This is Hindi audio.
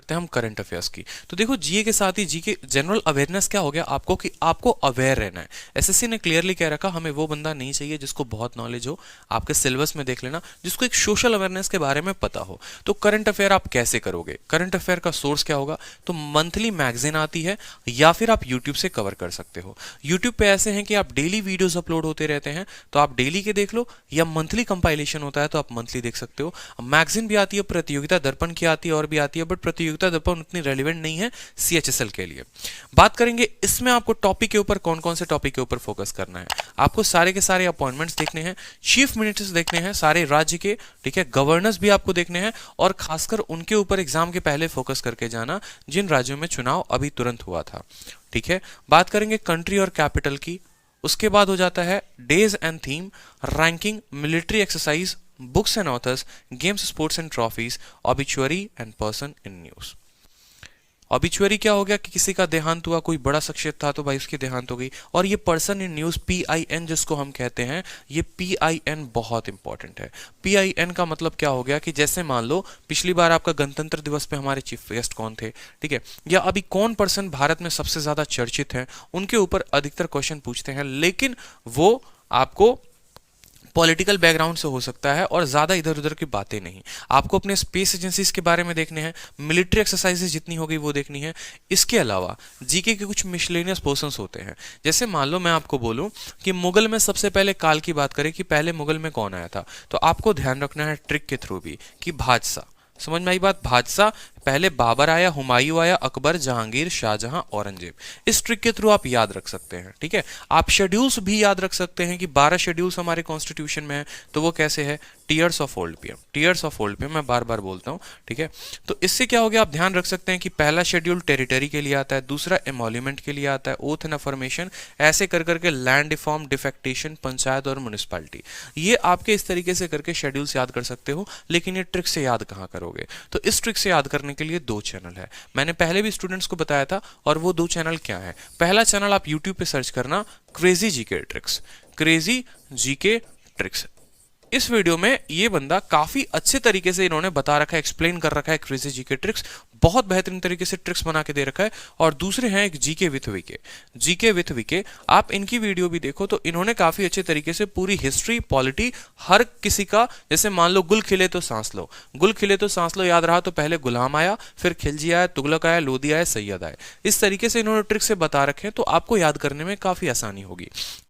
करते हैं हम करंट अफेयर्स की। तो देखो जीए के साथ ही जीके जनरल अवेयरनेस क्या हो गया आपको कि आपको अवेयर रहना है। एसएससी ने क्लियरली कह रखा हमें वो बंदा नहीं चाहिए जिसको बहुत नॉलेज हो, आपके सिलेबस में देख लेना, जिसको एक सोशल अवेयरनेस के बारे में पता हो। तो करंट अफेयर आप कैसे करोगे? करंट अफेयर का सोर्स क्या होगा? तो मंथली मैगजीन आती है या फिर आप यूट्यूब से कवर कर सकते हो। यूट्यूब पे ऐसे हैं कि आप डेली वीडियोस अपलोड होते रहते हैं, तो आप डेली के देख लो, या मंथली कंपाइलेशन होता है तो आप मंथली देख सकते हो। मैगजीन भी आती है, प्रतियोगिता दर्पण की आती है और भी आती है, बट प्रतियोगिता दर्पण उतनी रेलिवेंट नहीं है सीएचएसएल के लिए। बात करेंगे इसमें आपको टॉपिक के ऊपर, कौन कौन से टॉपिक के ऊपर फोकस करना है। आपको सारे के सारे अपॉइंटमेंट्स देखने हैं, चीफ मिनिस्टर्स देखने हैं सारे राज्य के, ठीक है, गवर्नर्स भी आपको देखने हैं, और खासकर उनके ऊपर एग्जाम के पहले फोकस करके जाना जिन राज्यों में चुनाव अभी तुरंत हुआ था, ठीक है। बात करेंगे कंट्री और कैपिटल की, उसके बाद हो जाता है days and theme, ranking, military exercise, books and authors, games, sports and trophies, obituary and person in news. Obituary क्या हो गया कि किसी का देहांत हुआ, कोई बड़ा शख्सियत था तो भाई उसकी देहांत हो गई। और ये पर्सन इन न्यूज, PIN जिसको हम कहते हैं, ये PIN बहुत इंपॉर्टेंट है। PIN का मतलब क्या हो गया कि जैसे मान लो पिछली बार आपका गणतंत्र दिवस पे हमारे चीफ गेस्ट कौन थे, ठीक है, या अभी कौन पर्सन भारत में सबसे ज्यादा चर्चित है, उनके ऊपर अधिकतर क्वेश्चन पूछते हैं, लेकिन वो आपको पॉलिटिकल बैकग्राउंड से हो सकता है और ज्यादा इधर उधर की बातें नहीं। आपको अपने स्पेस एजेंसीज के बारे में देखने हैं, मिलिट्री एक्सरसाइजेज जितनी हो गई वो देखनी है। इसके अलावा जीके के कुछ मिसलेनियस पोर्शंस होते हैं। जैसे मान लो मैं आपको बोलूं कि मुगल में सबसे पहले काल की बात करें कि पहले मुगल में कौन आया था, तो आपको ध्यान रखना है ट्रिक के थ्रू भी कि बादशाह, समझ में आई बात, बादशाह पहले बाबर आया, हुमायूं आया, अकबर, जहांगीर, शाहजहां, औरंगजेब। इस ट्रिक के थ्रू आप याद रख सकते हैं, ठीक है। आप शेड्यूल्स भी याद रख सकते हैं कि 12 शेड्यूल्स हमारे कॉन्स्टिट्यूशन में है, तो वो कैसे है, tears of old PM, tears of old PM, मैं बार बार बोलता हूं, ठीक है। तो इससे क्या हो गया, आप ध्यान रख सकते हैं कि पहला शेड्यूल टेरिटरी के लिए आता है, दूसरा एमोल्यूमेंट के लिए आता है, ओथ एंड अफर्मेशन, ऐसे कर करके लैंड रिफॉर्म, डिफेक्टेशन, पंचायत और म्युनिसिपैलिटी। ये आपके इस तरीके से करके शेड्यूल्स याद कर सकते हो, लेकिन ये ट्रिक से याद कहां करोगे? तो इस ट्रिक से याद करने के लिए 2 चैनल है, मैंने पहले भी स्टूडेंट्स को बताया था, और वो 2 चैनल क्या है? पहला चैनल आप यूट्यूब पे सर्च करना crazy GK tricks, crazy GK tricks. इस वीडियो में ये बंदा काफी अच्छे तरीके से इन्होंने बता रखा है, एक्सप्लेन कर रखा है क्रेजी जीके ट्रिक्स, बहुत बेहतरीन तरीके से ट्रिक्स बना के दे रखा है। और दूसरे हैं एक GK with Vikhe, GK with विके, आप इनकी वीडियो भी देखो तो इन्होंने काफी अच्छे तरीके से पूरी हिस्ट्री, पॉलिटी, हर किसी का, जैसे मान लो गुल खिले तो सांस लो, गुल खिले तो सांस लो याद रहा तो पहले गुलाम आया, फिर खिलजी आया, तुगलक आया, लोधी आया, सैयद आए। इस तरीके से इन्होंने ट्रिक्स से बता रखे हैं, तो आपको याद करने में काफी आसानी होगी।